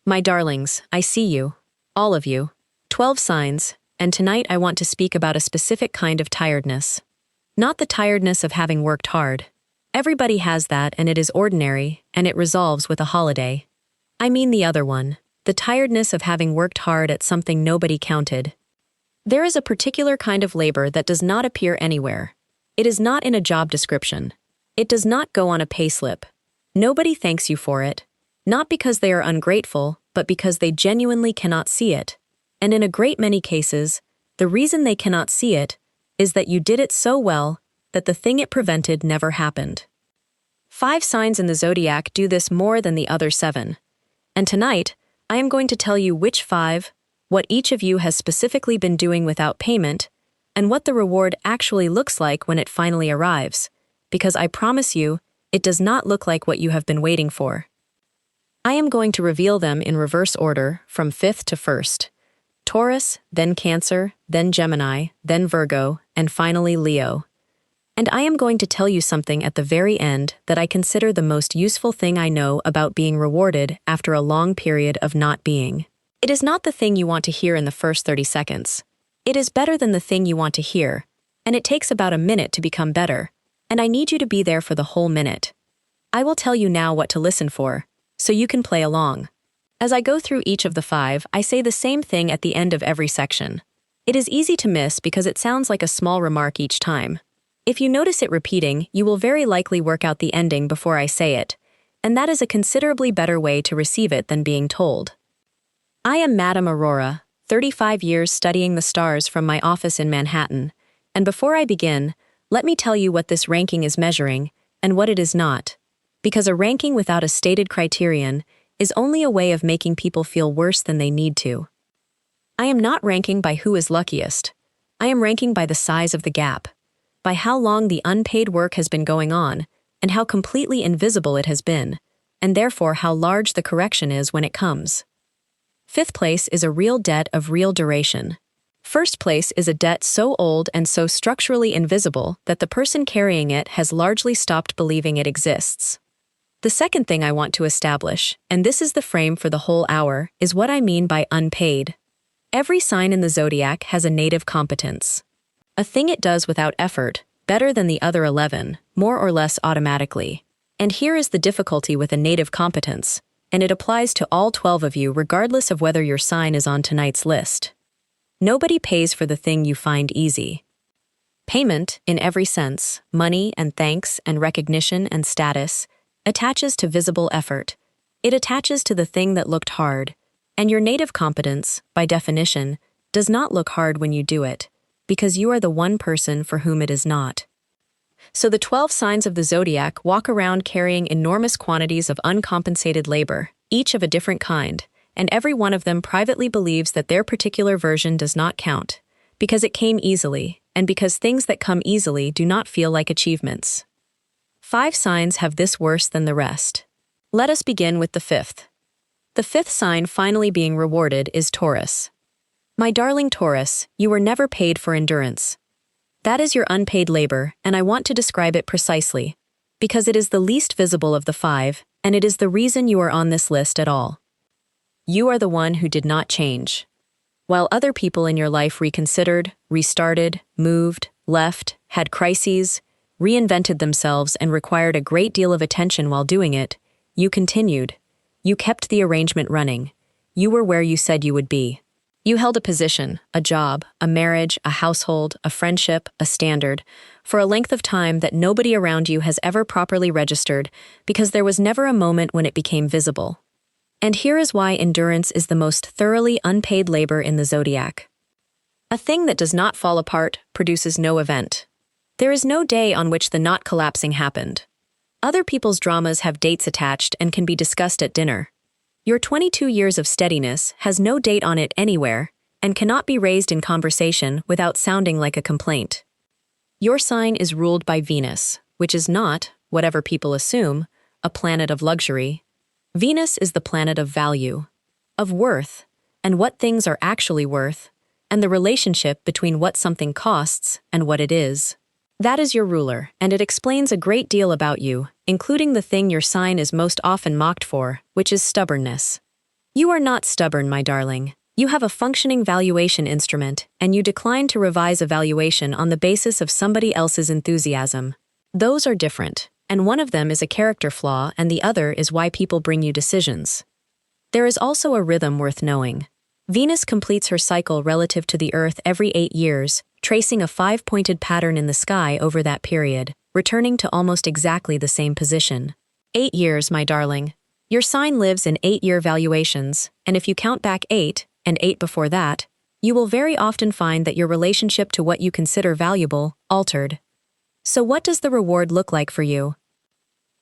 My darlings, I see you. All of you. 12 signs, and tonight I want to speak about a specific kind of tiredness. Not the tiredness of having worked hard. Everybody has that, and it is ordinary, and it resolves with a holiday. I mean the other one, the tiredness of having worked hard at something nobody counted. There is a particular kind of labor that does not appear anywhere. It is not in a job description. It does not go on a payslip. Nobody thanks you for it. Not because they are ungrateful, but because they genuinely cannot see it. And in a great many cases, the reason they cannot see it is that you did it so well that the thing it prevented never happened. 5 signs in the zodiac do this more than the other 7. And tonight, I am going to tell you which 5, what each of you has specifically been doing without payment, and what the reward actually looks like when it finally arrives, because I promise you, it does not look like what you have been waiting for. I am going to reveal them in reverse order, from 5th to 1st. Taurus, then Cancer, then Gemini, then Virgo, and finally Leo. And I am going to tell you something at the very end that I consider the most useful thing I know about being rewarded after a long period of not being. It is not the thing you want to hear in the first 30 seconds. It is better than the thing you want to hear, and it takes about a minute to become better, and I need you to be there for the whole minute. I will tell you now what to listen for, so you can play along. As I go through each of the 5, I say the same thing at the end of every section. It is easy to miss because it sounds like a small remark each time. If you notice it repeating, you will very likely work out the ending before I say it, and that is a considerably better way to receive it than being told. I am Madame Aurora, 35 years studying the stars from my office in Manhattan, and before I begin, let me tell you what this ranking is measuring and what it is not. Because a ranking without a stated criterion is only a way of making people feel worse than they need to. I am not ranking by who is luckiest. I am ranking by the size of the gap, by how long the unpaid work has been going on, and how completely invisible it has been, and therefore how large the correction is when it comes. 5th place is a real debt of real duration. 1st place is a debt so old and so structurally invisible that the person carrying it has largely stopped believing it exists. The second thing I want to establish, and this is the frame for the whole hour, is what I mean by unpaid. Every sign in the zodiac has a native competence. A thing it does without effort, better than the other 11, more or less automatically. And here is the difficulty with a native competence, and it applies to all 12 of you regardless of whether your sign is on tonight's list. Nobody pays for the thing you find easy. Payment, in every sense, money and thanks and recognition and status, attaches to visible effort. It attaches to the thing that looked hard, and your native competence, by definition, does not look hard when you do it, because you are the one person for whom it is not. So the 12 signs of the zodiac walk around carrying enormous quantities of uncompensated labor, each of a different kind, and every one of them privately believes that their particular version does not count, because it came easily, and because things that come easily do not feel like achievements. 5 signs have this worse than the rest. Let us begin with the 5th. The 5th sign finally being rewarded is Taurus. My darling Taurus, you were never paid for endurance. That is your unpaid labor, and I want to describe it precisely, because it is the least visible of the 5, and it is the reason you are on this list at all. You are the one who did not change. While other people in your life reconsidered, restarted, moved, left, had crises, reinvented themselves and required a great deal of attention while doing it, you continued. You kept the arrangement running. You were where you said you would be. You held a position, a job, a marriage, a household, a friendship, a standard, for a length of time that nobody around you has ever properly registered because there was never a moment when it became visible. And here is why endurance is the most thoroughly unpaid labor in the zodiac. A thing that does not fall apart produces no event. There is no day on which the not collapsing happened. Other people's dramas have dates attached and can be discussed at dinner. Your 22 years of steadiness has no date on it anywhere and cannot be raised in conversation without sounding like a complaint. Your sign is ruled by Venus, which is not, whatever people assume, a planet of luxury. Venus is the planet of value, of worth, and what things are actually worth, and the relationship between what something costs and what it is. That is your ruler, and it explains a great deal about you, including the thing your sign is most often mocked for, which is stubbornness. You are not stubborn, my darling. You have a functioning valuation instrument, and you decline to revise a valuation on the basis of somebody else's enthusiasm. Those are different, and one of them is a character flaw and the other is why people bring you decisions. There is also a rhythm worth knowing. Venus completes her cycle relative to the Earth every 8 years, tracing a 5-pointed pattern in the sky over that period, returning to almost exactly the same position. 8 years, my darling. Your sign lives in 8-year valuations, and if you count back 8, and 8 before that, you will very often find that your relationship to what you consider valuable altered. So what does the reward look like for you?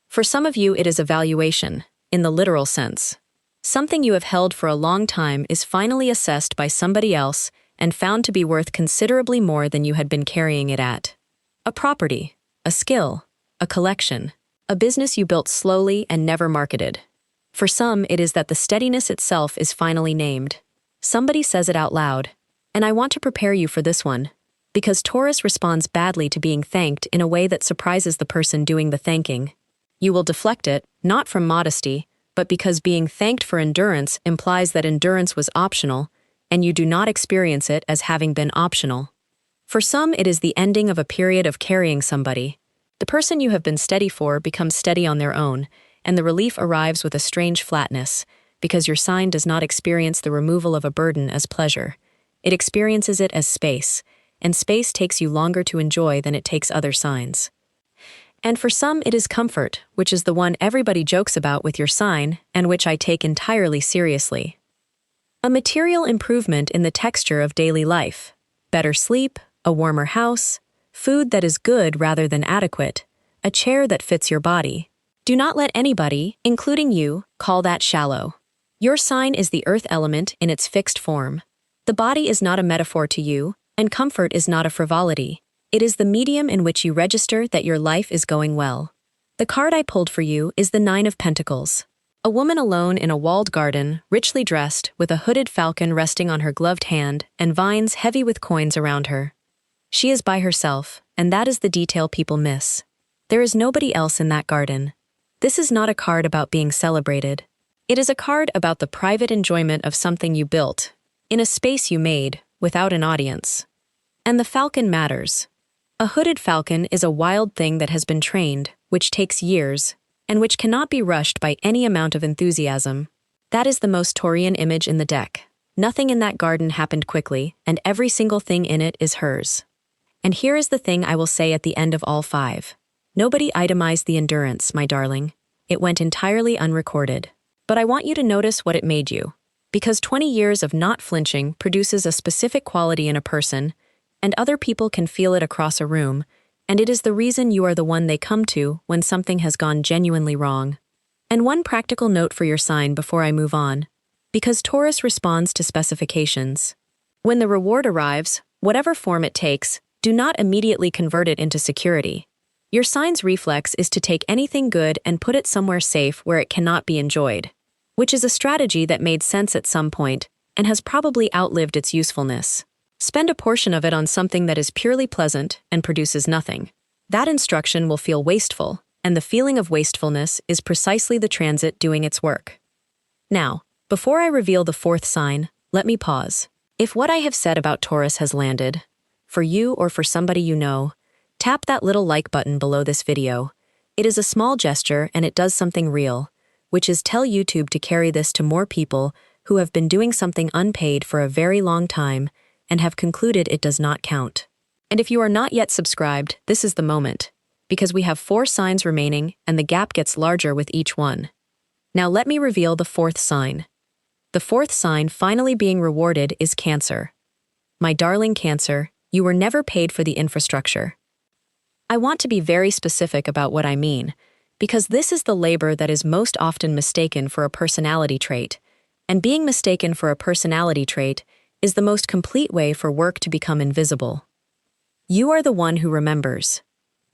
For some of you, it is a valuation, in the literal sense. Something you have held for a long time is finally assessed by somebody else and found to be worth considerably more than you had been carrying it at. A property, a skill, a collection, a business you built slowly and never marketed. For some, it is that the steadiness itself is finally named. Somebody says it out loud, and I want to prepare you for this one, because Taurus responds badly to being thanked in a way that surprises the person doing the thanking. You will deflect it, not from modesty, but because being thanked for endurance implies that endurance was optional, and you do not experience it as having been optional. For some, it is the ending of a period of carrying somebody. The person you have been steady for becomes steady on their own, and the relief arrives with a strange flatness, because your sign does not experience the removal of a burden as pleasure. It experiences it as space, and space takes you longer to enjoy than it takes other signs. And for some, it is comfort, which is the one everybody jokes about with your sign, and which I take entirely seriously. A material improvement in the texture of daily life, better sleep, a warmer house, food that is good rather than adequate, a chair that fits your body. Do not let anybody, including you, call that shallow. Your sign is the earth element in its fixed form. The body is not a metaphor to you, and comfort is not a frivolity. It is the medium in which you register that your life is going well. The card I pulled for you is the 9 of Pentacles. A woman alone in a walled garden, richly dressed, with a hooded falcon resting on her gloved hand and vines heavy with coins around her. She is by herself, and that is the detail people miss. There is nobody else in that garden. This is not a card about being celebrated. It is a card about the private enjoyment of something you built, in a space you made, without an audience. And the falcon matters. A hooded falcon is a wild thing that has been trained, which takes years, and which cannot be rushed by any amount of enthusiasm. That is the most Taurian image in the deck. Nothing in that garden happened quickly, and every single thing in it is hers. And here is the thing I will say at the end of all 5. Nobody itemized the endurance, my darling. It went entirely unrecorded. But I want you to notice what it made you. Because 20 years of not flinching produces a specific quality in a person, and other people can feel it across a room, and it is the reason you are the one they come to when something has gone genuinely wrong. And one practical note for your sign before I move on. Because Taurus responds to specifications. When the reward arrives, whatever form it takes, do not immediately convert it into security. Your sign's reflex is to take anything good and put it somewhere safe where it cannot be enjoyed, which is a strategy that made sense at some point and has probably outlived its usefulness. Spend a portion of it on something that is purely pleasant and produces nothing. That instruction will feel wasteful, and the feeling of wastefulness is precisely the transit doing its work. Now, before I reveal the 4th sign, let me pause. If what I have said about Taurus has landed, for you or for somebody you know, tap that little like button below this video. It is a small gesture and it does something real, which is tell YouTube to carry this to more people who have been doing something unpaid for a very long time and have concluded it does not count. And if you are not yet subscribed, this is the moment, because we have 4 signs remaining and the gap gets larger with each one. Now let me reveal the 4th sign. The 4th sign finally being rewarded is Cancer. My darling Cancer, you were never paid for the infrastructure. I want to be very specific about what I mean, because this is the labor that is most often mistaken for a personality trait, and being mistaken for a personality trait is the most complete way for work to become invisible. You are the one who remembers,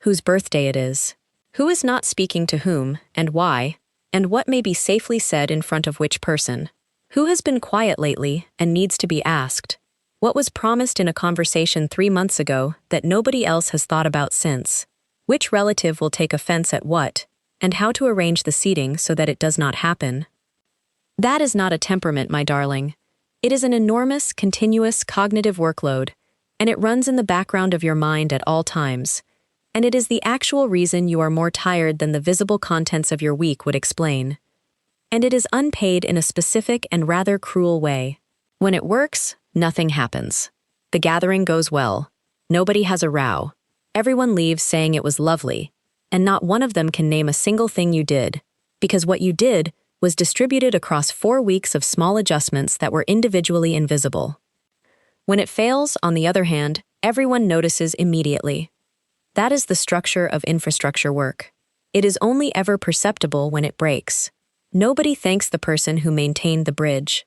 whose birthday it is, who is not speaking to whom, and why, and what may be safely said in front of which person, who has been quiet lately and needs to be asked, what was promised in a conversation 3 months ago that nobody else has thought about since, which relative will take offense at what, and how to arrange the seating so that it does not happen. That is not a temperament, my darling. It is an enormous, continuous cognitive workload, and it runs in the background of your mind at all times. And it is the actual reason you are more tired than the visible contents of your week would explain. And it is unpaid in a specific and rather cruel way. When it works, nothing happens. The gathering goes well. Nobody has a row. Everyone leaves saying it was lovely, and not one of them can name a single thing you did, because what you did was distributed across 4 weeks of small adjustments that were individually invisible. When it fails, on the other hand, everyone notices immediately. That is the structure of infrastructure work. It is only ever perceptible when it breaks. Nobody thanks the person who maintained the bridge.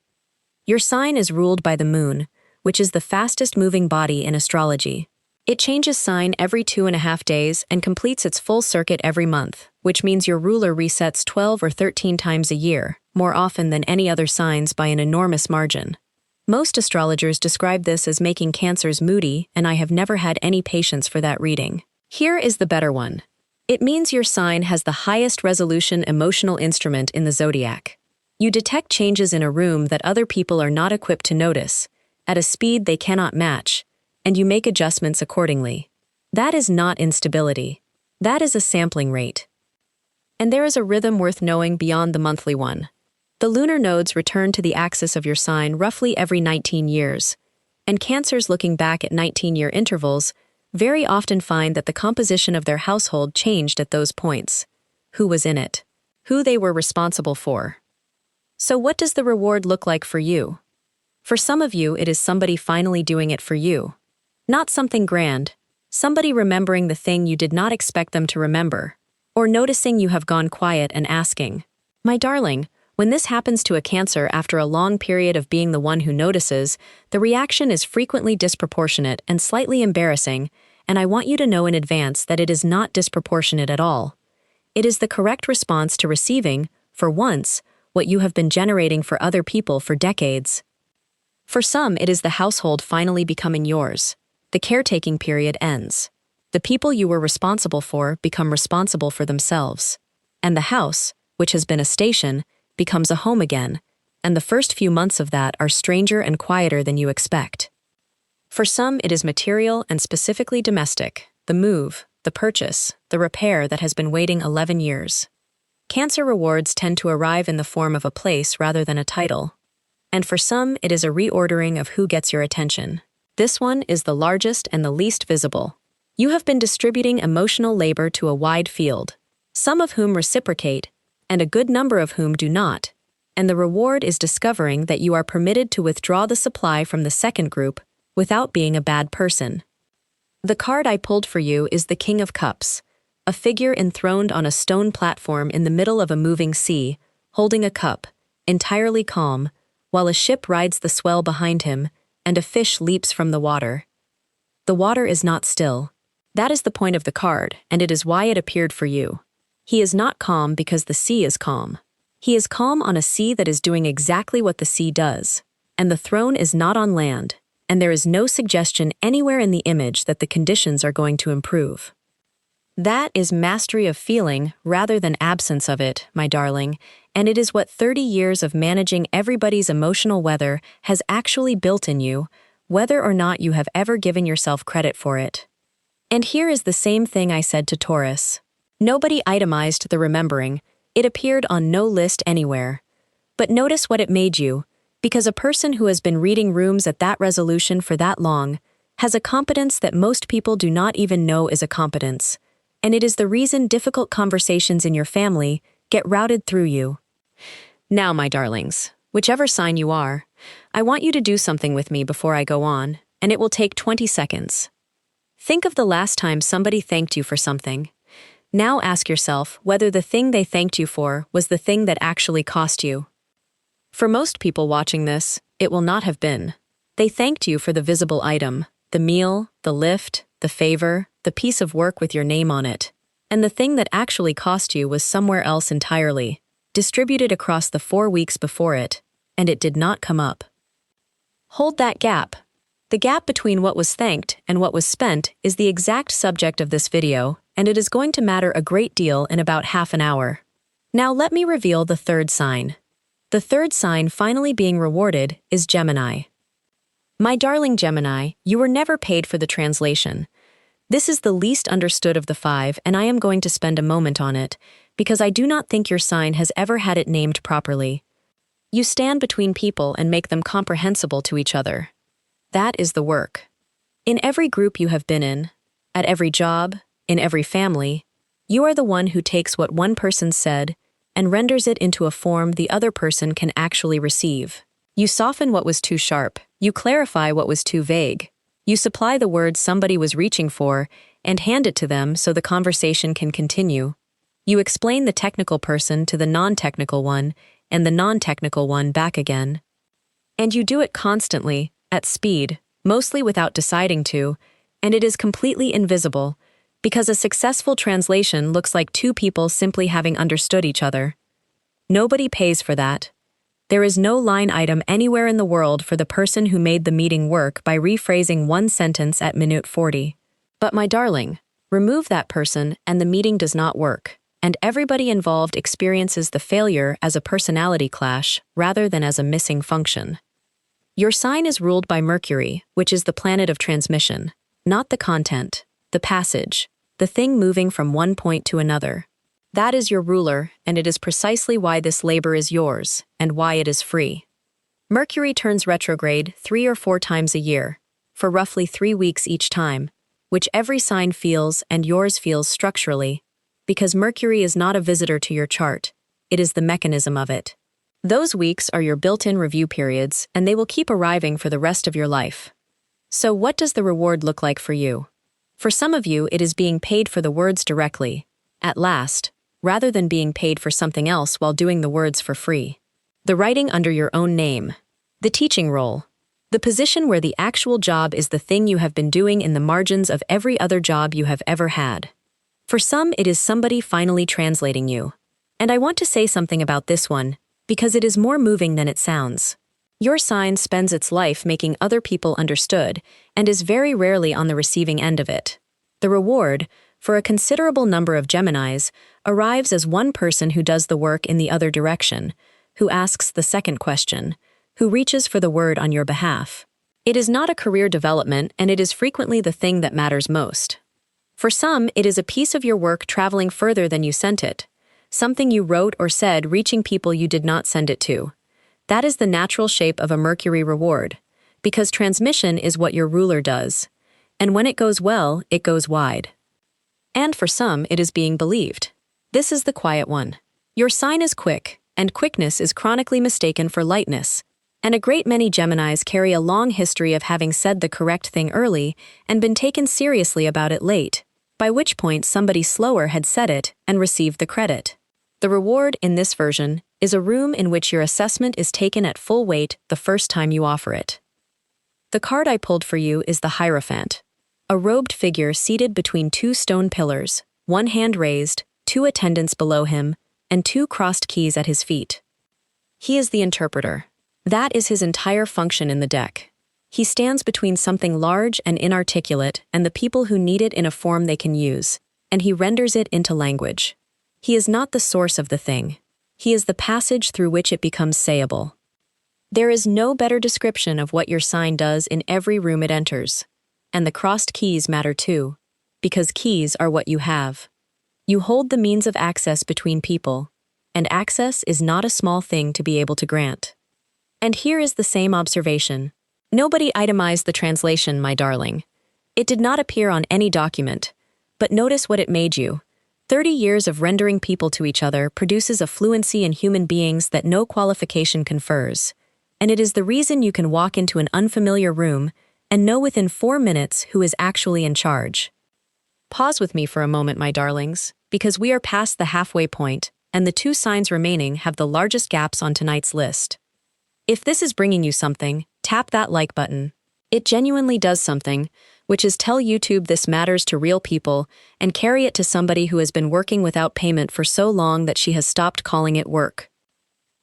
Your sign is ruled by the moon, which is the fastest moving body in astrology. It changes sign every 2.5 days and completes its full circuit every month, which means your ruler resets 12 or 13 times a year, more often than any other signs by an enormous margin. Most astrologers describe this as making Cancers moody, and I have never had any patience for that reading. Here is the better one. It means your sign has the highest resolution emotional instrument in the zodiac. You detect changes in a room that other people are not equipped to notice, at a speed they cannot match, and you make adjustments accordingly. That is not instability. That is a sampling rate. And there is a rhythm worth knowing beyond the monthly one. The lunar nodes return to the axis of your sign roughly every 19 years, and Cancers looking back at 19-year intervals very often find that the composition of their household changed at those points. Who was in it? Who they were responsible for. So what does the reward look like for you? For some of you, it is somebody finally doing it for you. Not something grand, somebody remembering the thing you did not expect them to remember, or noticing you have gone quiet and asking, "My darling," when this happens to a Cancer after a long period of being the one who notices, the reaction is frequently disproportionate and slightly embarrassing, and I want you to know in advance that it is not disproportionate at all. It is the correct response to receiving, for once, what you have been generating for other people for decades. For some, it is the household finally becoming yours. The caretaking period ends. The people you were responsible for become responsible for themselves. And the house, which has been a station, becomes a home again, and the first few months of that are stranger and quieter than you expect. For some, it is material and specifically domestic, the move, the purchase, the repair that has been waiting 11 years. Cancer rewards tend to arrive in the form of a place rather than a title. And for some, it is a reordering of who gets your attention. This one is the largest and the least visible. You have been distributing emotional labor to a wide field, some of whom reciprocate, and a good number of whom do not, and the reward is discovering that you are permitted to withdraw the supply from the second group without being a bad person. The card I pulled for you is the King of Cups, a figure enthroned on a stone platform in the middle of a moving sea, holding a cup, entirely calm, while a ship rides the swell behind him, and a fish leaps from the water. The water is not still. That is the point of the card, and it is why it appeared for you. He is not calm because the sea is calm. He is calm on a sea that is doing exactly what the sea does, and the throne is not on land, and there is no suggestion anywhere in the image that the conditions are going to improve. That is mastery of feeling rather than absence of it, my darling, and it is what 30 years of managing everybody's emotional weather has actually built in you, whether or not you have ever given yourself credit for it. And here is the same thing I said to Taurus. Nobody itemized the remembering. It appeared on no list anywhere. But notice what it made you, because a person who has been reading rooms at that resolution for that long has a competence that most people do not even know is a competence, and it is the reason difficult conversations in your family get routed through you. Now, my darlings, whichever sign you are, I want you to do something with me before I go on, and it will take 20 seconds. Think of the last time somebody thanked you for something. Now ask yourself whether the thing they thanked you for was the thing that actually cost you. For most people watching this, it will not have been. They thanked you for the visible item, the meal, the lift, the favor, the piece of work with your name on it. And the thing that actually cost you was somewhere else entirely, distributed across the 4 weeks before it, and it did not come up. Hold that gap. The gap between what was thanked and what was spent is the exact subject of this video, and it is going to matter a great deal in about half an hour. Now let me reveal the third sign. The third sign finally being rewarded is Gemini. My darling Gemini, you were never paid for the translation. This is the least understood of the five, and I am going to spend a moment on it, because I do not think your sign has ever had it named properly. You stand between people and make them comprehensible to each other. That is the work. In every group you have been in, at every job, in every family, you are the one who takes what one person said and renders it into a form the other person can actually receive. You soften what was too sharp, you clarify what was too vague. You supply the words somebody was reaching for and hand it to them so the conversation can continue. You explain the technical person to the non-technical one and the non-technical one back again. And you do it constantly, at speed, mostly without deciding to, and it is completely invisible, because a successful translation looks like two people simply having understood each other. Nobody pays for that. There is no line item anywhere in the world for the person who made the meeting work by rephrasing one sentence at minute 40. But my darling, remove that person and the meeting does not work, and everybody involved experiences the failure as a personality clash rather than as a missing function. Your sign is ruled by Mercury, which is the planet of transmission, not the content, the passage, the thing moving from one point to another. That is your ruler, and it is precisely why this labor is yours, and why it is free. Mercury turns retrograde 3 or 4 times a year, for roughly 3 weeks each time, which every sign feels and yours feels structurally, because Mercury is not a visitor to your chart, it is the mechanism of it. Those weeks are your built-in review periods, and they will keep arriving for the rest of your life. So what does the reward look like for you? For some of you, it is being paid for the words directly, at last, rather than being paid for something else while doing the words for free. The writing under your own name. The teaching role. The position where the actual job is the thing you have been doing in the margins of every other job you have ever had. For some, it is somebody finally translating you. And I want to say something about this one, because it is more moving than it sounds. Your sign spends its life making other people understood, and is very rarely on the receiving end of it. The reward, for a considerable number of Geminis, arrives as one person who does the work in the other direction, who asks the second question, who reaches for the word on your behalf. It is not a career development, and it is frequently the thing that matters most. For some, it is a piece of your work traveling further than you sent it, something you wrote or said reaching people you did not send it to. That is the natural shape of a Mercury reward, because transmission is what your ruler does, and when it goes well, it goes wide. And for some, it is being believed. This is the quiet one. Your sign is quick, and quickness is chronically mistaken for lightness, and a great many Geminis carry a long history of having said the correct thing early and been taken seriously about it late, by which point somebody slower had said it and received the credit. The reward in this version is a room in which your assessment is taken at full weight the first time you offer it. The card I pulled for you is the Hierophant, a robed figure seated between 2 stone pillars, one hand raised, 2 attendants below him, and 2 crossed keys at his feet. He is the interpreter. That is his entire function in the deck. He stands between something large and inarticulate and the people who need it in a form they can use, and he renders it into language. He is not the source of the thing. He is the passage through which it becomes sayable. There is no better description of what your sign does in every room it enters. And the crossed keys matter too, because keys are what you have. You hold the means of access between people, and access is not a small thing to be able to grant. And here is the same observation. Nobody itemized the translation, my darling. It did not appear on any document, but notice what it made you. 30 years of rendering people to each other produces a fluency in human beings that no qualification confers, and it is the reason you can walk into an unfamiliar room and know within 4 minutes who is actually in charge. Pause with me for a moment, my darlings, because we are past the halfway point, and the 2 signs remaining have the largest gaps on tonight's list. If this is bringing you something, tap that like button. It genuinely does something, which is tell YouTube this matters to real people and carry it to somebody who has been working without payment for so long that she has stopped calling it work.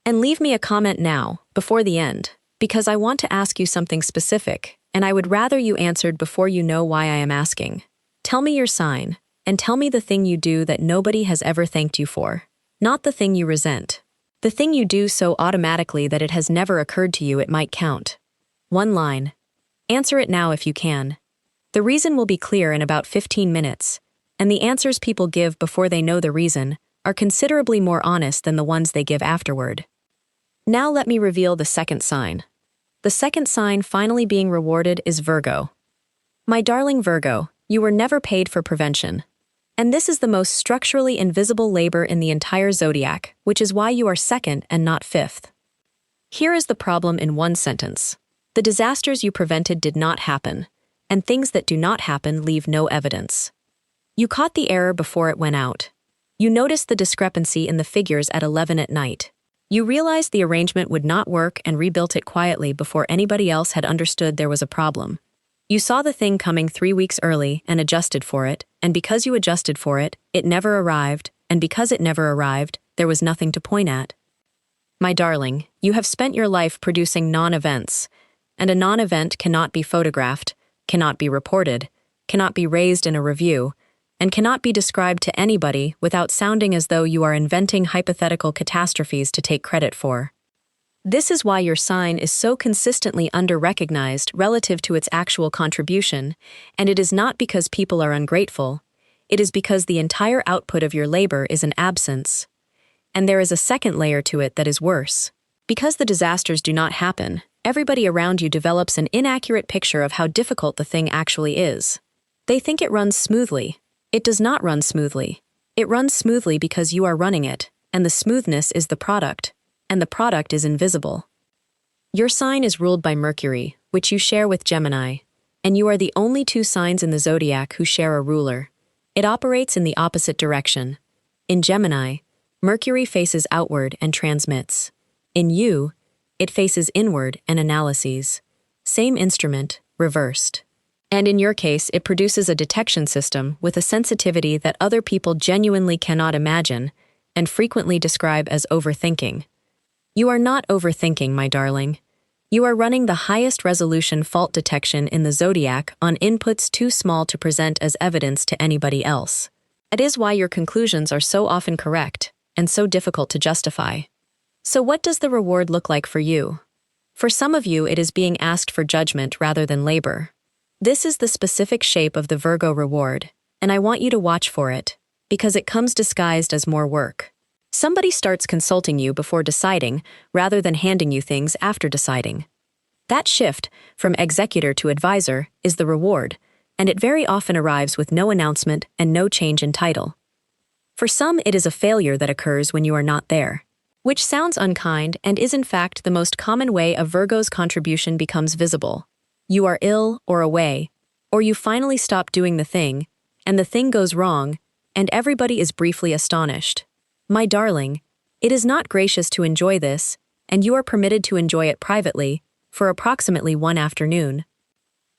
And leave me a comment now, before the end, because I want to ask you something specific, and I would rather you answered before you know why I am asking. Tell me your sign, and tell me the thing you do that nobody has ever thanked you for, not the thing you resent. The thing you do so automatically that it has never occurred to you it might count. One line. Answer it now if you can. The reason will be clear in about 15 minutes, and the answers people give before they know the reason are considerably more honest than the ones they give afterward. Now let me reveal the second sign. The second sign finally being rewarded is Virgo. My darling Virgo, you were never paid for prevention. And this is the most structurally invisible labor in the entire zodiac, which is why you are second and not fifth. Here is the problem in one sentence. The disasters you prevented did not happen, and things that do not happen leave no evidence. You caught the error before it went out. You noticed the discrepancy in the figures at 11 at night. You realized the arrangement would not work and rebuilt it quietly before anybody else had understood there was a problem. You saw the thing coming 3 weeks early and adjusted for it, and because you adjusted for it, it never arrived, and because it never arrived, there was nothing to point at. My darling, you have spent your life producing non-events, and a non-event cannot be photographed, cannot be reported, cannot be raised in a review, and cannot be described to anybody without sounding as though you are inventing hypothetical catastrophes to take credit for. This is why your sign is so consistently under-recognized relative to its actual contribution, and it is not because people are ungrateful. It is because the entire output of your labor is an absence. And there is a second layer to it that is worse. Because the disasters do not happen, everybody around you develops an inaccurate picture of how difficult the thing actually is. They think it runs smoothly. It does not run smoothly. It runs smoothly because you are running it, and the smoothness is the product. And the product is invisible. Your sign is ruled by Mercury, which you share with Gemini, and you are the only two signs in the zodiac who share a ruler. It operates in the opposite direction. In Gemini, Mercury faces outward and transmits. In you, it faces inward and analyses. Same instrument, reversed. And in your case, it produces a detection system with a sensitivity that other people genuinely cannot imagine and frequently describe as overthinking. You are not overthinking, my darling. You are running the highest resolution fault detection in the zodiac on inputs too small to present as evidence to anybody else. It is why your conclusions are so often correct and so difficult to justify. So what does the reward look like for you? For some of you, it is being asked for judgment rather than labor. This is the specific shape of the Virgo reward, and I want you to watch for it, because it comes disguised as more work. Somebody starts consulting you before deciding, rather than handing you things after deciding. That shift, from executor to advisor, is the reward, and it very often arrives with no announcement and no change in title. For some, it is a failure that occurs when you are not there, which sounds unkind and is in fact the most common way a Virgo's contribution becomes visible. You are ill or away, or you finally stop doing the thing, and the thing goes wrong, and everybody is briefly astonished. My darling, it is not gracious to enjoy this, and you are permitted to enjoy it privately, for approximately one afternoon.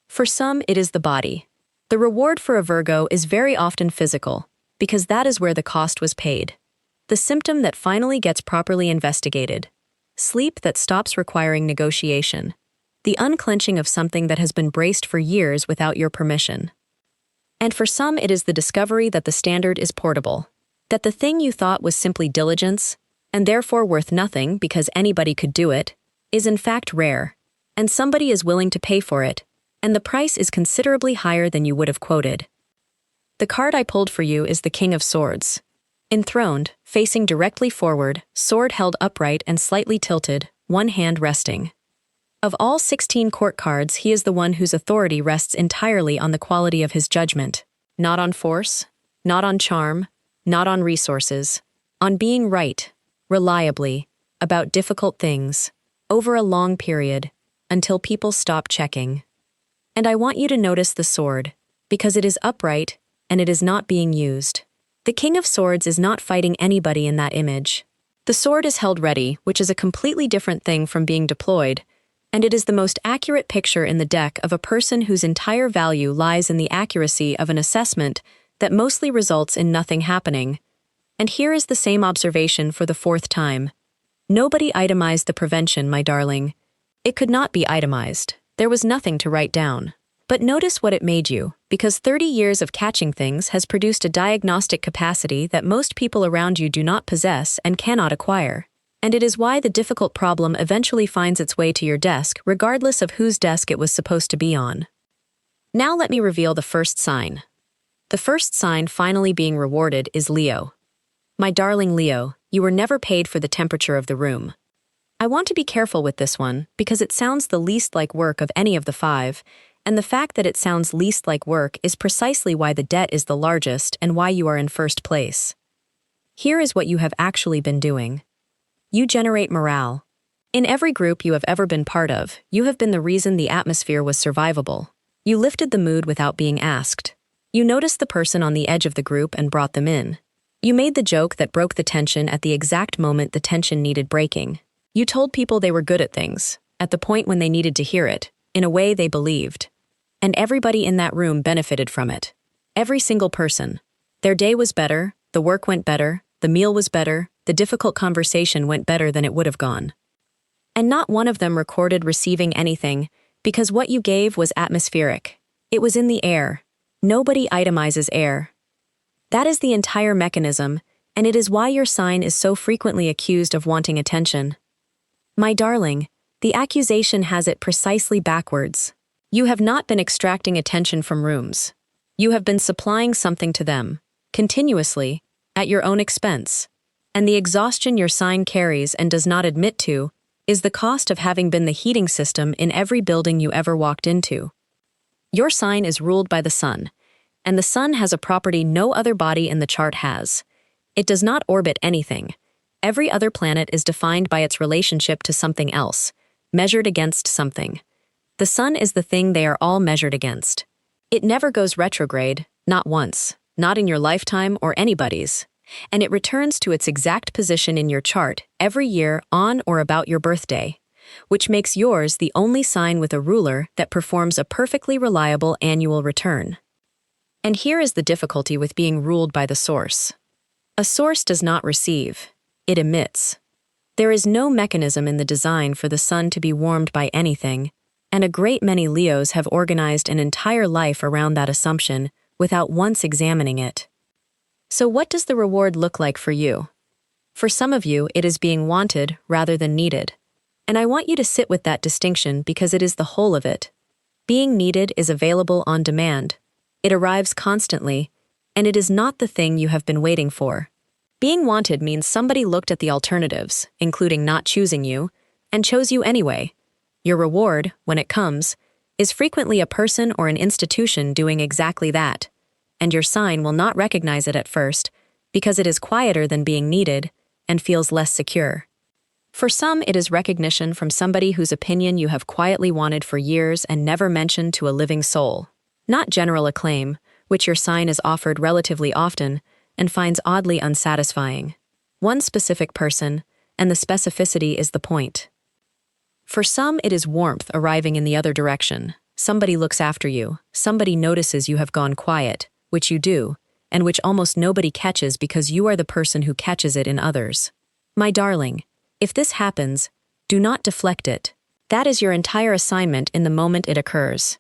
For some, it is the body. The reward for a Virgo is very often physical, because that is where the cost was paid. The symptom that finally gets properly investigated. Sleep that stops requiring negotiation. The unclenching of something that has been braced for years without your permission. And for some, it is the discovery that the standard is portable. That the thing you thought was simply diligence, and therefore worth nothing because anybody could do it, is in fact rare, and somebody is willing to pay for it, and the price is considerably higher than you would have quoted. The card I pulled for you is the King of Swords. Enthroned, facing directly forward, sword held upright and slightly tilted, one hand resting. Of all 16 court cards, he is the one whose authority rests entirely on the quality of his judgment, not on force, not on charm, not on resources, on being right, reliably, about difficult things, over a long period, until people stop checking. And I want you to notice the sword, because it is upright, and it is not being used. The King of Swords is not fighting anybody in that image. The sword is held ready, which is a completely different thing from being deployed, and it is the most accurate picture in the deck of a person whose entire value lies in the accuracy of an assessment that mostly results in nothing happening. And here is the same observation for the fourth time. Nobody itemized the prevention, my darling. It could not be itemized. There was nothing to write down. But notice what it made you, because 30 years of catching things has produced a diagnostic capacity that most people around you do not possess and cannot acquire. And it is why the difficult problem eventually finds its way to your desk, regardless of whose desk it was supposed to be on. Now let me reveal the first sign. The first sign finally being rewarded is Leo. My darling Leo, you were never paid for the temperature of the room. I want to be careful with this one because it sounds the least like work of any of the five, and the fact that it sounds least like work is precisely why the debt is the largest and why you are in first place. Here is what you have actually been doing. You generate morale. In every group you have ever been part of, you have been the reason the atmosphere was survivable. You lifted the mood without being asked. You noticed the person on the edge of the group and brought them in. You made the joke that broke the tension at the exact moment the tension needed breaking. You told people they were good at things, at the point when they needed to hear it, in a way they believed. And everybody in that room benefited from it. Every single person. Their day was better, the work went better, the meal was better, the difficult conversation went better than it would have gone. And not one of them recorded receiving anything, because what you gave was atmospheric. It was in the air. Nobody itemizes air. That is the entire mechanism, and it is why your sign is so frequently accused of wanting attention. My darling, the accusation has it precisely backwards. You have not been extracting attention from rooms. You have been supplying something to them, continuously, at your own expense. And the exhaustion your sign carries and does not admit to is the cost of having been the heating system in every building you ever walked into. Your sign is ruled by the sun, and the sun has a property no other body in the chart has. It does not orbit anything. Every other planet is defined by its relationship to something else, measured against something. The sun is the thing they are all measured against. It never goes retrograde, not once, not in your lifetime or anybody's, and it returns to its exact position in your chart every year on or about your birthday, which makes yours the only sign with a ruler that performs a perfectly reliable annual return. And here is the difficulty with being ruled by the source. A source does not receive, it emits. There is no mechanism in the design for the sun to be warmed by anything, and a great many Leos have organized an entire life around that assumption without once examining it. So what does the reward look like for you? For some of you, it is being wanted rather than needed. And I want you to sit with that distinction because it is the whole of it. Being needed is available on demand. It arrives constantly, and it is not the thing you have been waiting for. Being wanted means somebody looked at the alternatives, including not choosing you, and chose you anyway. Your reward, when it comes, is frequently a person or an institution doing exactly that, and your sign will not recognize it at first because it is quieter than being needed and feels less secure. For some, it is recognition from somebody whose opinion you have quietly wanted for years and never mentioned to a living soul. Not general acclaim, which your sign is offered relatively often and finds oddly unsatisfying. One specific person, and the specificity is the point. For some, it is warmth arriving in the other direction. Somebody looks after you, somebody notices you have gone quiet, which you do, and which almost nobody catches because you are the person who catches it in others. My darling, if this happens, do not deflect it. That is your entire assignment in the moment it occurs.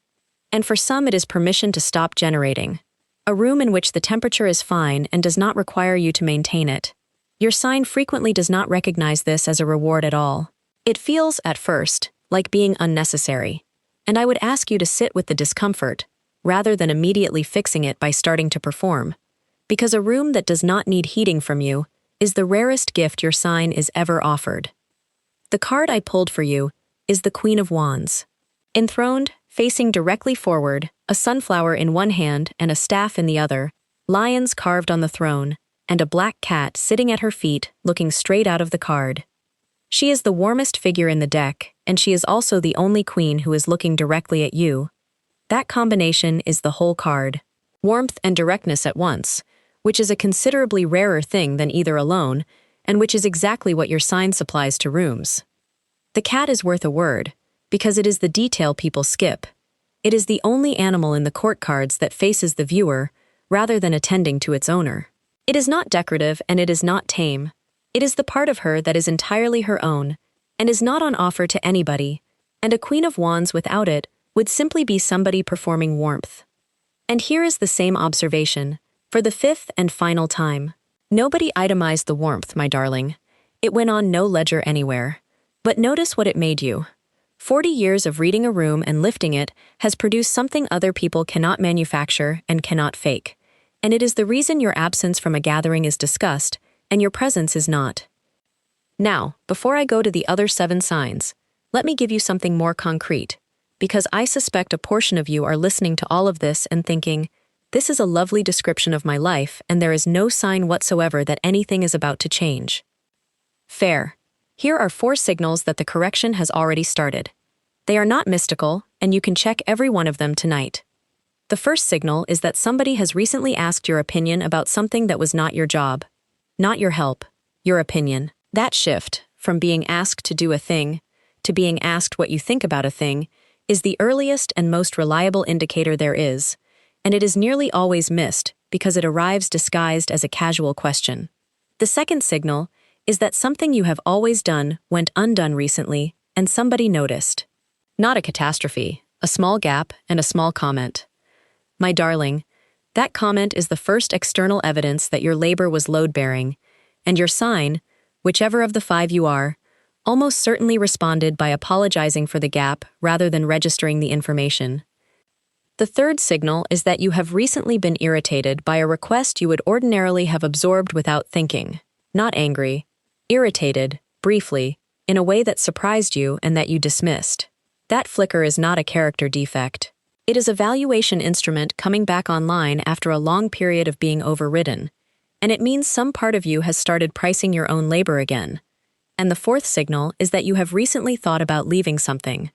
And for some, it is permission to stop generating. A room in which the temperature is fine and does not require you to maintain it. Your sign frequently does not recognize this as a reward at all. It feels, at first, like being unnecessary. And I would ask you to sit with the discomfort, rather than immediately fixing it by starting to perform. Because a room that does not need heating from you is the rarest gift your sign is ever offered. The card I pulled for you is the Queen of Wands. Enthroned, facing directly forward, a sunflower in one hand and a staff in the other, lions carved on the throne, and a black cat sitting at her feet looking straight out of the card. She is the warmest figure in the deck, and she is also the only queen who is looking directly at you. That combination is the whole card. Warmth and directness at once, which is a considerably rarer thing than either alone, and which is exactly what your sign supplies to rooms. The cat is worth a word, because it is the detail people skip. It is the only animal in the court cards that faces the viewer, rather than attending to its owner. It is not decorative and it is not tame. It is the part of her that is entirely her own, and is not on offer to anybody, and a Queen of Wands without it would simply be somebody performing warmth. And here is the same observation, for the fifth and final time. Nobody itemized the warmth, my darling. It went on no ledger anywhere. But notice what it made you. 40 years of reading a room and lifting it has produced something other people cannot manufacture and cannot fake. And it is the reason your absence from a gathering is discussed, and your presence is not. Now, before I go to the other 7 signs, let me give you something more concrete, because I suspect a portion of you are listening to all of this and thinking, this is a lovely description of my life and there is no sign whatsoever that anything is about to change. Fair. Here are 4 signals that the correction has already started. They are not mystical, and you can check every one of them tonight. The first signal is that somebody has recently asked your opinion about something that was not your job, not your help, your opinion. That shift, from being asked to do a thing, to being asked what you think about a thing, is the earliest and most reliable indicator there is, and it is nearly always missed because it arrives disguised as a casual question. The second signal is that something you have always done went undone recently, and somebody noticed. Not a catastrophe, a small gap and a small comment. My darling, that comment is the first external evidence that your labor was load-bearing, and your sign, whichever of the 5 you are, almost certainly responded by apologizing for the gap rather than registering the information. The third signal is that you have recently been irritated by a request you would ordinarily have absorbed without thinking. Not angry, irritated, briefly, in a way that surprised you and that you dismissed. That flicker is not a character defect. It is a valuation instrument coming back online after a long period of being overridden, and it means some part of you has started pricing your own labor again. And the fourth signal is that you have recently thought about leaving something.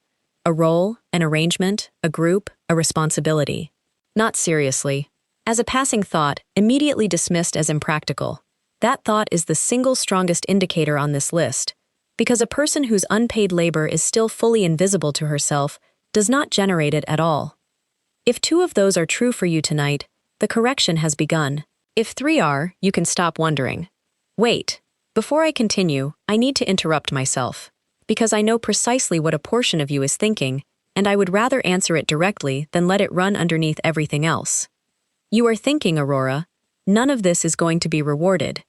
A role, an arrangement, a group, a responsibility. Not seriously. As a passing thought, immediately dismissed as impractical. That thought is the single strongest indicator on this list, because a person whose unpaid labor is still fully invisible to herself does not generate it at all. If 2 of those are true for you tonight, the correction has begun. If 3 are, you can stop wondering. Wait, before I continue, I need to interrupt myself, because I know precisely what a portion of you is thinking, and I would rather answer it directly than let it run underneath everything else. You are thinking, Aurora, none of this is going to be rewarded.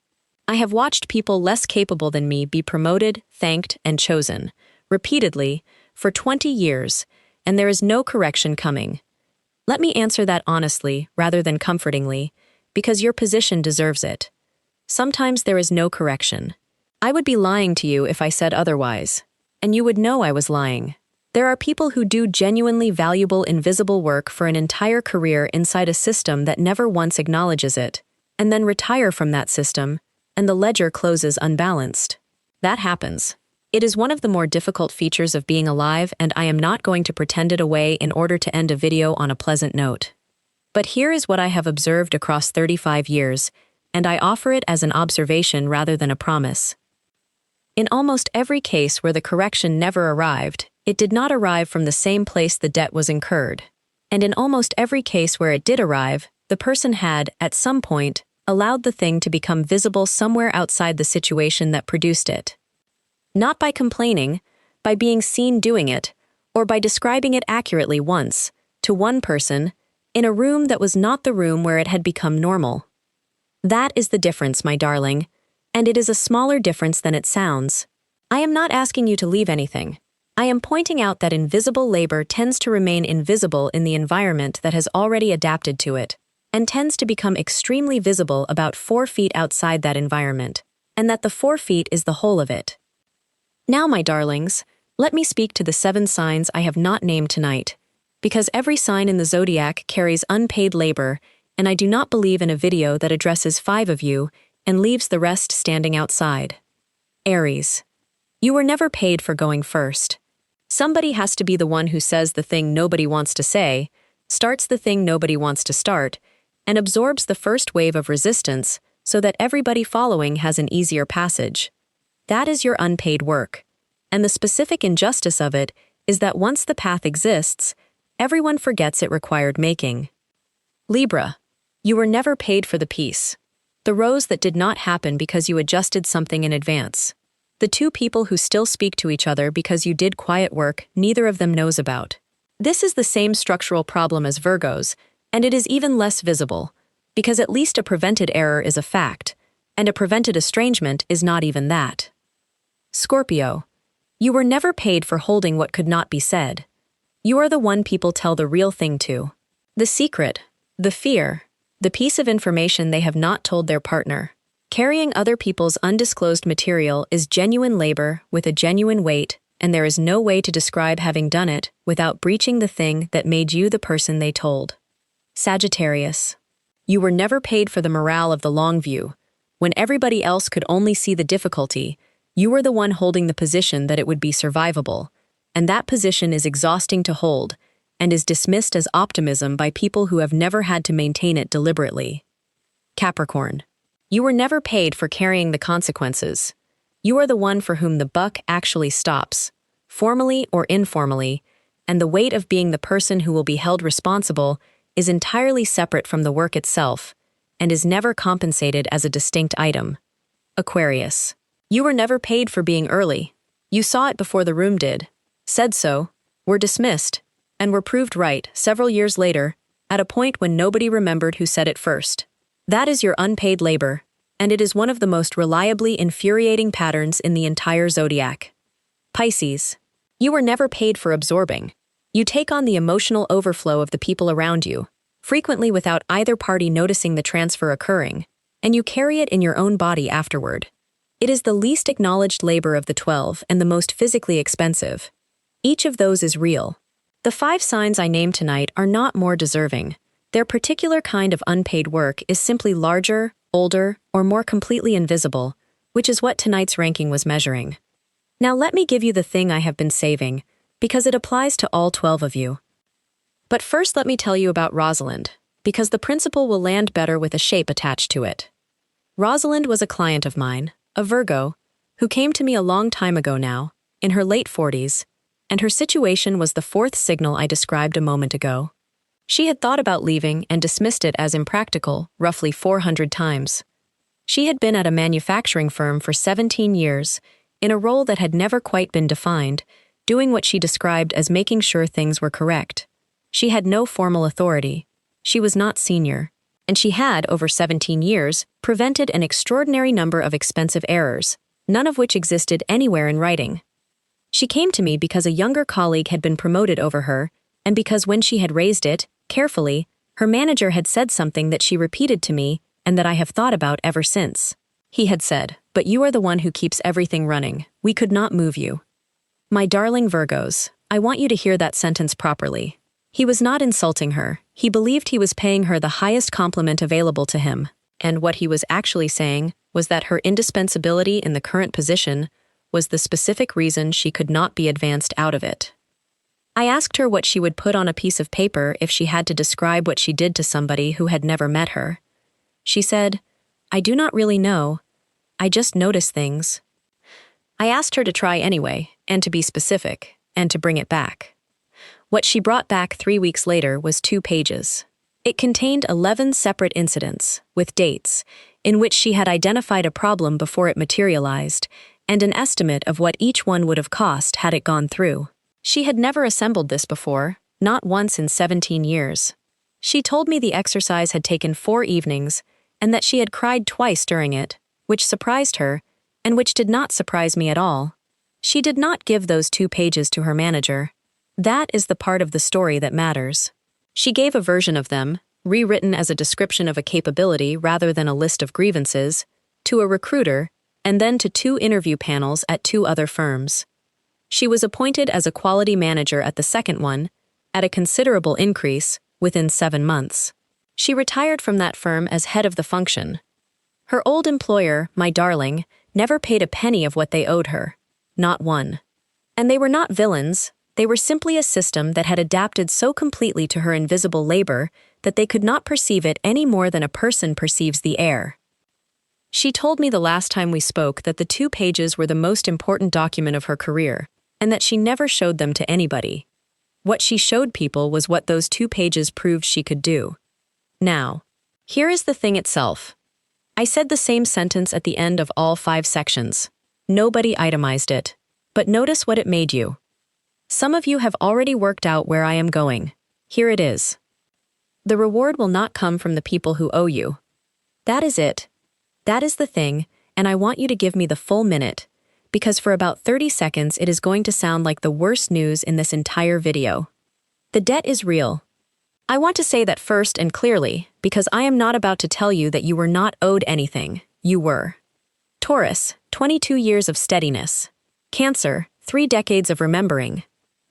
I have watched people less capable than me be promoted, thanked, and chosen, repeatedly, for 20 years, and there is no correction coming. Let me answer that honestly, rather than comfortingly, because your position deserves it. Sometimes there is no correction. I would be lying to you if I said otherwise, and you would know I was lying. There are people who do genuinely valuable invisible work for an entire career inside a system that never once acknowledges it, and then retire from that system, and the ledger closes unbalanced. That happens. It is one of the more difficult features of being alive, and I am not going to pretend it away in order to end a video on a pleasant note. But here is what I have observed across 35 years, and I offer it as an observation rather than a promise. In almost every case where the correction never arrived, it did not arrive from the same place the debt was incurred. And in almost every case where it did arrive, the person had, at some point, allowed the thing to become visible somewhere outside the situation that produced it. Not by complaining, by being seen doing it, or by describing it accurately once, to one person, in a room that was not the room where it had become normal. That is the difference, my darling, and it is a smaller difference than it sounds. I am not asking you to leave anything. I am pointing out that invisible labor tends to remain invisible in the environment that has already adapted to it, and tends to become extremely visible about 4 feet outside that environment, and that the 4 feet is the whole of it. Now, my darlings, let me speak to the 7 signs I have not named tonight, because every sign in the zodiac carries unpaid labor, and I do not believe in a video that addresses 5 of you and leaves the rest standing outside. Aries. You were never paid for going first. Somebody has to be the one who says the thing nobody wants to say, starts the thing nobody wants to start, and absorbs the first wave of resistance so that everybody following has an easier passage. That is your unpaid work. And the specific injustice of it is that once the path exists, everyone forgets it required making. Libra. You were never paid for the peace. The rose that did not happen because you adjusted something in advance. The 2 people who still speak to each other because you did quiet work neither of them knows about. This is the same structural problem as Virgos, and it is even less visible, because at least a prevented error is a fact, and a prevented estrangement is not even that. Scorpio. You were never paid for holding what could not be said. You are the one people tell the real thing to. The secret, the fear, the piece of information they have not told their partner. Carrying other people's undisclosed material is genuine labor with a genuine weight, and there is no way to describe having done it without breaching the thing that made you the person they told. Sagittarius. You were never paid for the morale of the long view. When everybody else could only see the difficulty, you were the one holding the position that it would be survivable, and that position is exhausting to hold and is dismissed as optimism by people who have never had to maintain it deliberately. Capricorn. You were never paid for carrying the consequences. You are the one for whom the buck actually stops, formally or informally, and the weight of being the person who will be held responsible is entirely separate from the work itself and is never compensated as a distinct item. Aquarius. You were never paid for being early. You saw it before the room did, said so, were dismissed, and were proved right several years later, at a point when nobody remembered who said it first. That is your unpaid labor, and it is one of the most reliably infuriating patterns in the entire zodiac. Pisces. You were never paid for absorbing. You take on the emotional overflow of the people around you, frequently without either party noticing the transfer occurring, and you carry it in your own body afterward. It is the least acknowledged labor of the 12 and the most physically expensive. Each of those is real. The 5 signs I named tonight are not more deserving. Their particular kind of unpaid work is simply larger, older, or more completely invisible, which is what tonight's ranking was measuring. Now let me give you the thing I have been saving, because it applies to all 12 of you. But first let me tell you about Rosalind, because the principle will land better with a shape attached to it. Rosalind was a client of mine, a Virgo, who came to me a long time ago now, in her late 40s, and her situation was the 4th signal I described a moment ago. She had thought about leaving and dismissed it as impractical roughly 400 times. She had been at a manufacturing firm for 17 years, in a role that had never quite been defined, doing what she described as making sure things were correct. She had no formal authority. She was not senior. And she had, over 17 years, prevented an extraordinary number of expensive errors, none of which existed anywhere in writing. She came to me because a younger colleague had been promoted over her, and because when she had raised it, carefully, her manager had said something that she repeated to me and that I have thought about ever since. He had said, "But you are the one who keeps everything running. We could not move you." My darling Virgos, I want you to hear that sentence properly. He was not insulting her. He believed he was paying her the highest compliment available to him, and what he was actually saying was that her indispensability in the current position was the specific reason she could not be advanced out of it. I asked her what she would put on a piece of paper if she had to describe what she did to somebody who had never met her. She said, "I do not really know. I just notice things." I asked her to try anyway, and to be specific, and to bring it back. What she brought back 3 weeks later was 2 pages. It contained 11 separate incidents, with dates, in which she had identified a problem before it materialized, and an estimate of what each one would have cost had it gone through. She had never assembled this before, not once in 17 years. She told me the exercise had taken 4 evenings, and that she had cried twice during it, which surprised her, and which did not surprise me at all. She did not give those 2 pages to her manager. That is the part of the story that matters. She gave a version of them, rewritten as a description of a capability rather than a list of grievances, to a recruiter, and then to 2 interview panels at 2 other firms. She was appointed as a quality manager at the second one, at a considerable increase, within 7 months. She retired from that firm as head of the function. Her old employer, my darling, never paid a penny of what they owed her. Not one. And they were not villains. They were simply a system that had adapted so completely to her invisible labor that they could not perceive it any more than a person perceives the air. She told me the last time we spoke that the 2 pages were the most important document of her career, and that she never showed them to anybody. What she showed people was what those 2 pages proved she could do. Now, here is the thing itself. I said the same sentence at the end of all 5 sections. Nobody itemized it. But notice what it made you. Some of you have already worked out where I am going. Here it is. The reward will not come from the people who owe you. That is it. That is the thing, and I want you to give me the full minute, because for about 30 seconds it is going to sound like the worst news in this entire video. The debt is real. I want to say that first and clearly, because I am not about to tell you that you were not owed anything. You were. Taurus, 22 years of steadiness. Cancer, 3 decades of remembering.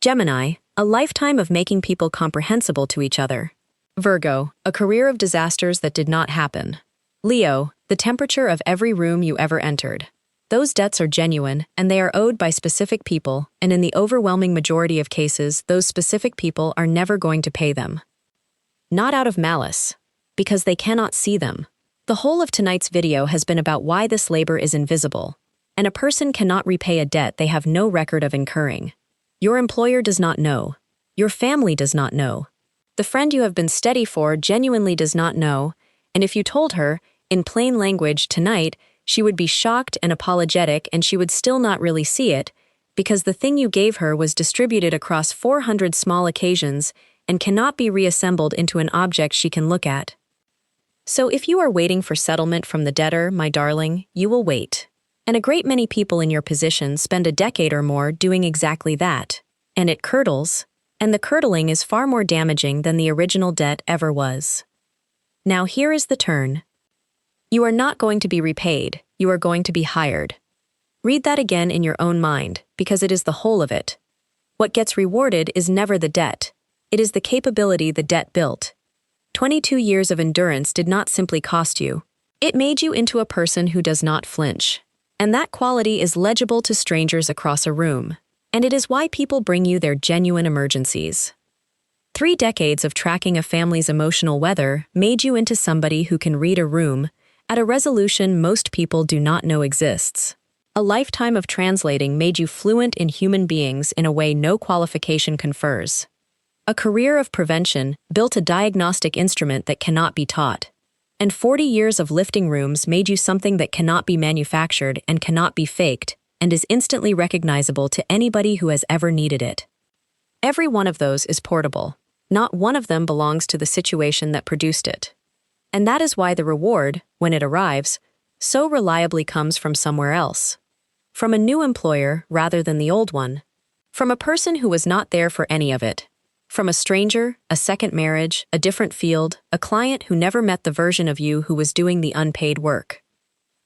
Gemini, a lifetime of making people comprehensible to each other. Virgo, a career of disasters that did not happen. Leo, the temperature of every room you ever entered. Those debts are genuine, and they are owed by specific people, and in the overwhelming majority of cases, those specific people are never going to pay them. Not out of malice, because they cannot see them. The whole of tonight's video has been about why this labor is invisible, and a person cannot repay a debt they have no record of incurring. Your employer does not know. Your family does not know. The friend you have been steady for genuinely does not know, and if you told her, in plain language, tonight, she would be shocked and apologetic and she would still not really see it, because the thing you gave her was distributed across 400 small occasions and cannot be reassembled into an object she can look at. So if you are waiting for settlement from the debtor, my darling, you will wait. And a great many people in your position spend a decade or more doing exactly that. And it curdles, and the curdling is far more damaging than the original debt ever was. Now here is the turn. You are not going to be repaid, you are going to be hired. Read that again in your own mind, because it is the whole of it. What gets rewarded is never the debt. It is the capability the debt built. 22 years of endurance did not simply cost you. It made you into a person who does not flinch. And that quality is legible to strangers across a room. And it is why people bring you their genuine emergencies. 3 decades of tracking a family's emotional weather made you into somebody who can read a room at a resolution most people do not know exists. A lifetime of translating made you fluent in human beings in a way no qualification confers. A career of prevention built a diagnostic instrument that cannot be taught. And 40 years of lifting rooms made you something that cannot be manufactured and cannot be faked, and is instantly recognizable to anybody who has ever needed it. Every one of those is portable. Not one of them belongs to the situation that produced it. And that is why the reward, when it arrives, so reliably comes from somewhere else. From a new employer rather than the old one. From a person who was not there for any of it. From a stranger, a second marriage, a different field, a client who never met the version of you who was doing the unpaid work.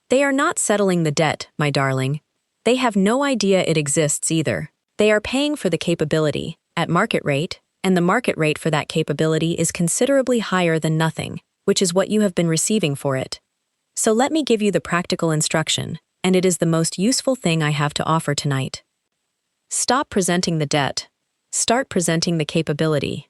They are not settling the debt, my darling. They have no idea it exists either. They are paying for the capability, at market rate, and the market rate for that capability is considerably higher than nothing, which is what you have been receiving for it. So let me give you the practical instruction, and it is the most useful thing I have to offer tonight. Stop presenting the debt. Start presenting the capability.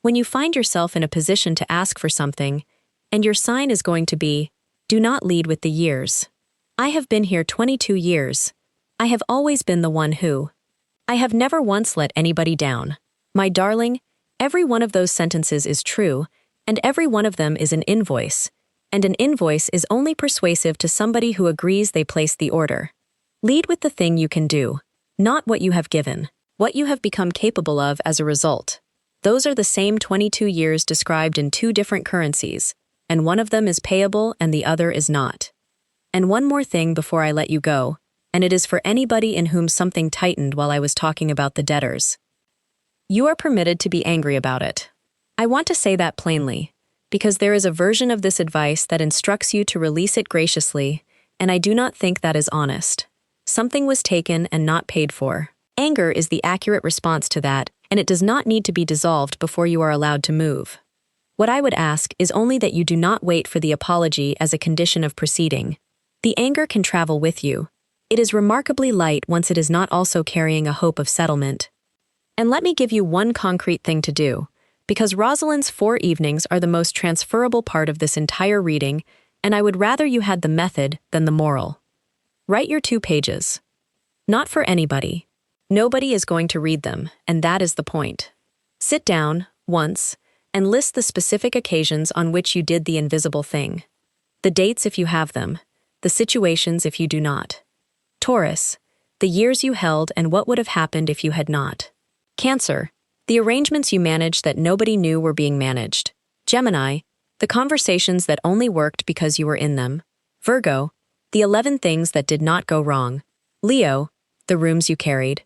When you find yourself in a position to ask for something, and your sign is going to be, do not lead with the years. I have been here 22 years. I have always been the one who. I have never once let anybody down. My darling, every one of those sentences is true, and every one of them is an invoice, and an invoice is only persuasive to somebody who agrees they placed the order. Lead with the thing you can do, not what you have given. What you have become capable of as a result. Those are the same 22 years described in 2 different currencies, and one of them is payable and the other is not. And one more thing before I let you go, and it is for anybody in whom something tightened while I was talking about the debtors. You are permitted to be angry about it. I want to say that plainly, because there is a version of this advice that instructs you to release it graciously, and I do not think that is honest. Something was taken and not paid for. Anger is the accurate response to that, and it does not need to be dissolved before you are allowed to move. What I would ask is only that you do not wait for the apology as a condition of proceeding. The anger can travel with you. It is remarkably light once it is not also carrying a hope of settlement. And let me give you one concrete thing to do, because Rosalind's 4 evenings are the most transferable part of this entire reading, and I would rather you had the method than the moral. Write your 2 pages. Not for anybody. Nobody is going to read them, and that is the point. Sit down, once, and list the specific occasions on which you did the invisible thing. The dates if you have them, the situations if you do not. Taurus, the years you held and what would have happened if you had not. Cancer, the arrangements you managed that nobody knew were being managed. Gemini, the conversations that only worked because you were in them. Virgo, the 11 things that did not go wrong. Leo, the rooms you carried.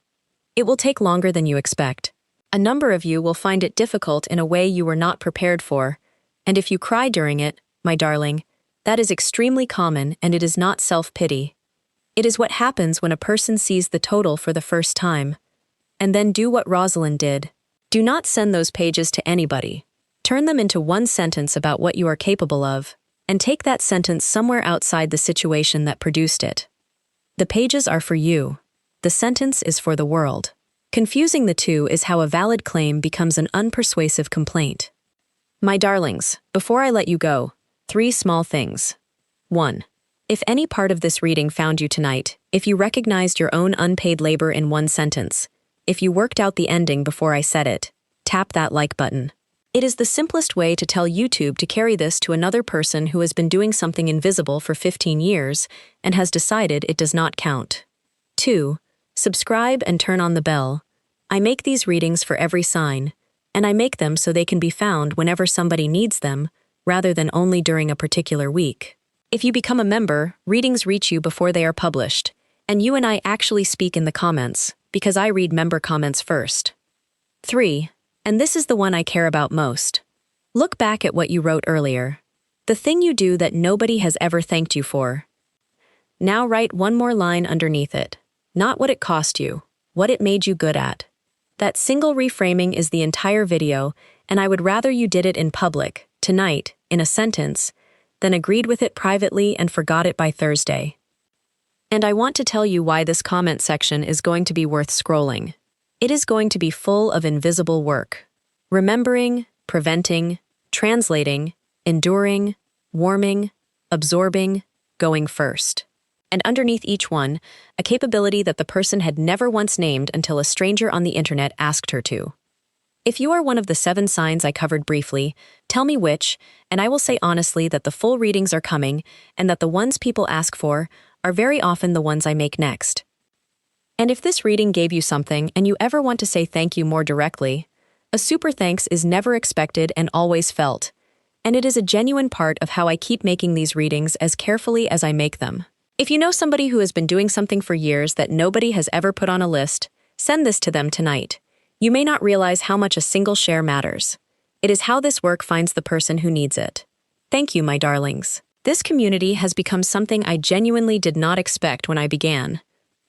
It will take longer than you expect. A number of you will find it difficult in a way you were not prepared for, and if you cry during it, my darling, that is extremely common and it is not self-pity. It is what happens when a person sees the total for the first time. And then do what Rosalind did. Do not send those pages to anybody. Turn them into one sentence about what you are capable of, and take that sentence somewhere outside the situation that produced it. The pages are for you. The sentence is for the world. Confusing the two is how a valid claim becomes an unpersuasive complaint. My darlings, before I let you go, 3 small things. 1. If any part of this reading found you tonight, if you recognized your own unpaid labor in one sentence, if you worked out the ending before I said it, tap that like button. It is the simplest way to tell YouTube to carry this to another person who has been doing something invisible for 15 years and has decided it does not count. 2. Subscribe and turn on the bell. I make these readings for every sign, and I make them so they can be found whenever somebody needs them, rather than only during a particular week. If you become a member, readings reach you before they are published, and you and I actually speak in the comments, because I read member comments first. 3. And this is the one I care about most. Look back at what you wrote earlier. The thing you do that nobody has ever thanked you for. Now write one more line underneath it. Not what it cost you, what it made you good at. That single reframing is the entire video, and I would rather you did it in public, tonight, in a sentence, than agreed with it privately and forgot it by Thursday. And I want to tell you why this comment section is going to be worth scrolling. It is going to be full of invisible work. Remembering, preventing, translating, enduring, warming, absorbing, going first. And underneath each one, a capability that the person had never once named until a stranger on the internet asked her to. If you are one of the 7 signs I covered briefly, tell me which, and I will say honestly that the full readings are coming and that the ones people ask for are very often the ones I make next. And if this reading gave you something and you ever want to say thank you more directly, a super thanks is never expected and always felt, and it is a genuine part of how I keep making these readings as carefully as I make them. If you know somebody who has been doing something for years that nobody has ever put on a list, send this to them tonight. You may not realize how much a single share matters. It is how this work finds the person who needs it. Thank you, my darlings. This community has become something I genuinely did not expect when I began.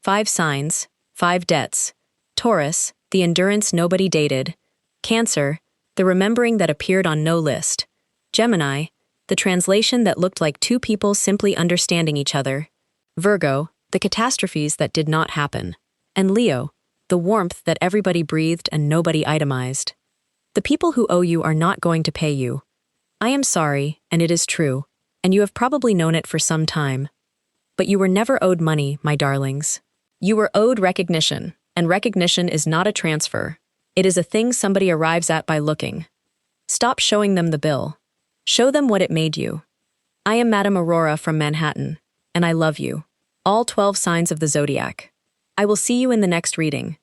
5 signs, 5 debts. Taurus, the endurance nobody dated. Cancer, the remembering that appeared on no list. Gemini, the translation that looked like 2 people simply understanding each other. Virgo, the catastrophes that did not happen. And Leo, the warmth that everybody breathed and nobody itemized. The people who owe you are not going to pay you. I am sorry, and it is true, and you have probably known it for some time. But you were never owed money, my darlings. You were owed recognition, and recognition is not a transfer. It is a thing somebody arrives at by looking. Stop showing them the bill. Show them what it made you. I am Madame Aurora from Manhattan, and I love you. All 12 signs of the zodiac. I will see you in the next reading.